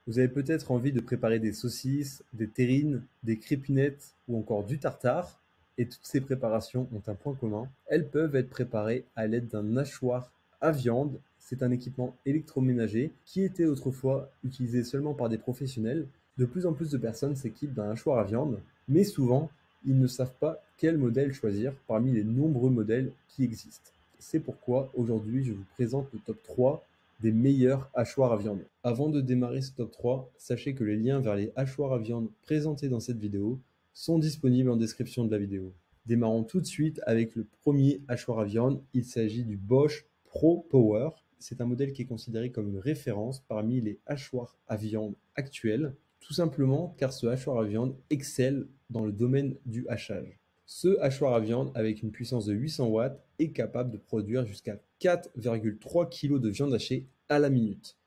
Vous avez peut-être envie de préparer des saucisses, des terrines, des crépinettes ou encore du tartare. Et toutes ces préparations ont un point commun. Elles peuvent être préparées à l'aide d'un hachoir à viande. C'est un équipement électroménager qui était autrefois utilisé seulement par des professionnels. De plus en plus de personnes s'équipent d'un hachoir à viande, mais souvent, ils ne savent pas quel modèle choisir parmi les nombreux modèles qui existent. C'est pourquoi aujourd'hui je vous présente le top 3 des meilleurs hachoirs à viande. Avant de démarrer ce top 3, sachez que les liens vers les hachoirs à viande présentés dans cette vidéo sont disponibles en description de la vidéo. Démarrons tout de suite avec le premier hachoir à viande. Il s'agit du Bosch Pro Power. C'est un modèle qui est considéré comme une référence parmi les hachoirs à viande actuels, tout simplement car ce hachoir à viande excelle dans le domaine du hachage. Ce hachoir à viande avec une puissance de 800 watts est capable de produire jusqu'à 4,3 kg de viande hachée à la minute.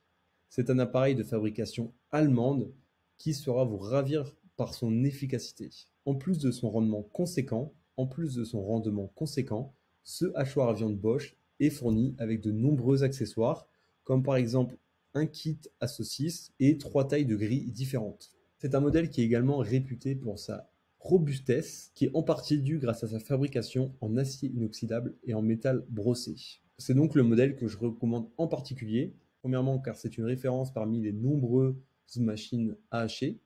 C'est un appareil de fabrication allemande qui saura vous ravir par son efficacité. En plus de son rendement conséquent, ce hachoir à viande Bosch est fourni avec de nombreux accessoires, comme par exemple un kit à saucisses et 3 tailles de grilles différentes. C'est un modèle qui est également réputé pour sa robustesse, qui est en partie due grâce à sa fabrication en acier inoxydable et en métal brossé. C'est donc le modèle que je recommande en particulier, premièrement car c'est une référence parmi les nombreuses machines à hacher,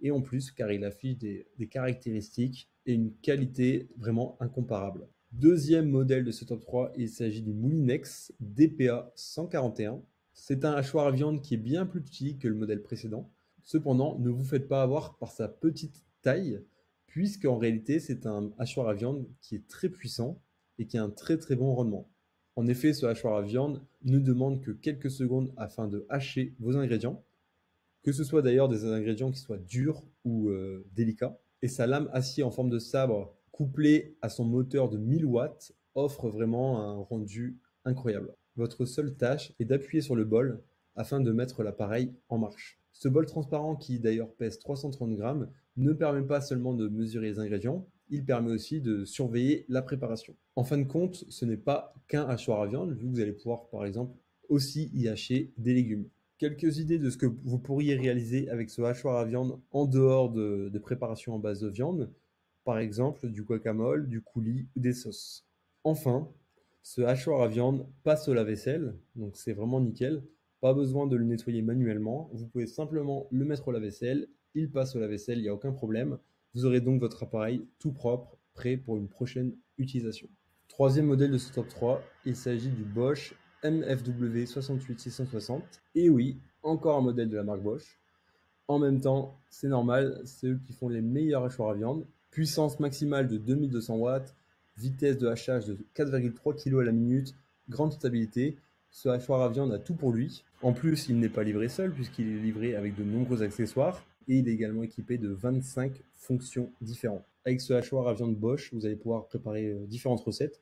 et en plus car il affiche des caractéristiques et une qualité vraiment incomparable. Deuxième modèle de ce top 3, il s'agit du Moulinex DPA 141. C'est un hachoir à viande qui est bien plus petit que le modèle précédent. Cependant, ne vous faites pas avoir par sa petite taille, puisqu'en réalité, c'est un hachoir à viande qui est très puissant et qui a un très très bon rendement. En effet, ce hachoir à viande ne demande que quelques secondes afin de hacher vos ingrédients, que ce soit d'ailleurs des ingrédients qui soient durs ou délicats. Et sa lame acier en forme de sabre, couplée à son moteur de 1000 watts, offre vraiment un rendu incroyable. Votre seule tâche est d'appuyer sur le bol afin de mettre l'appareil en marche. Ce bol transparent, qui d'ailleurs pèse 330 grammes, ne permet pas seulement de mesurer les ingrédients, il permet aussi de surveiller la préparation. En fin de compte, ce n'est pas qu'un hachoir à viande, vu que vous allez pouvoir par exemple aussi y hacher des légumes. Quelques idées de ce que vous pourriez réaliser avec ce hachoir à viande en dehors de préparation en base de viande, par exemple du guacamole, du coulis ou des sauces. Enfin, ce hachoir à viande passe au lave-vaisselle, donc c'est vraiment nickel. Pas besoin de le nettoyer manuellement, vous pouvez simplement le mettre au lave-vaisselle, il passe au lave-vaisselle, il n'y a aucun problème. Vous aurez donc votre appareil tout propre, prêt pour une prochaine utilisation. Troisième modèle de ce top 3, il s'agit du Bosch MFW 68660. Et oui, encore un modèle de la marque Bosch. En même temps, c'est normal, c'est eux qui font les meilleurs hachoirs à viande. Puissance maximale de 2200 watts, vitesse de hachage de 4,3 kg à la minute, grande stabilité. Ce hachoir à viande a tout pour lui. En plus, il n'est pas livré seul puisqu'il est livré avec de nombreux accessoires et il est également équipé de 25 fonctions différentes. Avec ce hachoir à viande Bosch, vous allez pouvoir préparer différentes recettes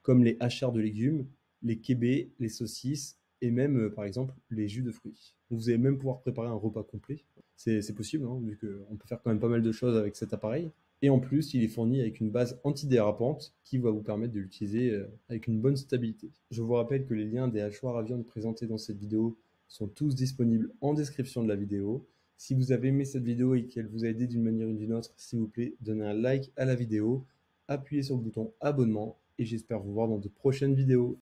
comme les hacheurs de légumes, les kébés, les saucisses et même par exemple les jus de fruits. Donc, vous allez même pouvoir préparer un repas complet. C'est possible, hein, vu qu'on peut faire quand même pas mal de choses avec cet appareil. Et en plus, il est fourni avec une base antidérapante qui va vous permettre de l'utiliser avec une bonne stabilité. Je vous rappelle que les liens des hachoirs à viande présentés dans cette vidéo sont tous disponibles en description de la vidéo. Si vous avez aimé cette vidéo et qu'elle vous a aidé d'une manière ou d'une autre, s'il vous plaît, donnez un like à la vidéo, appuyez sur le bouton abonnement et j'espère vous voir dans de prochaines vidéos.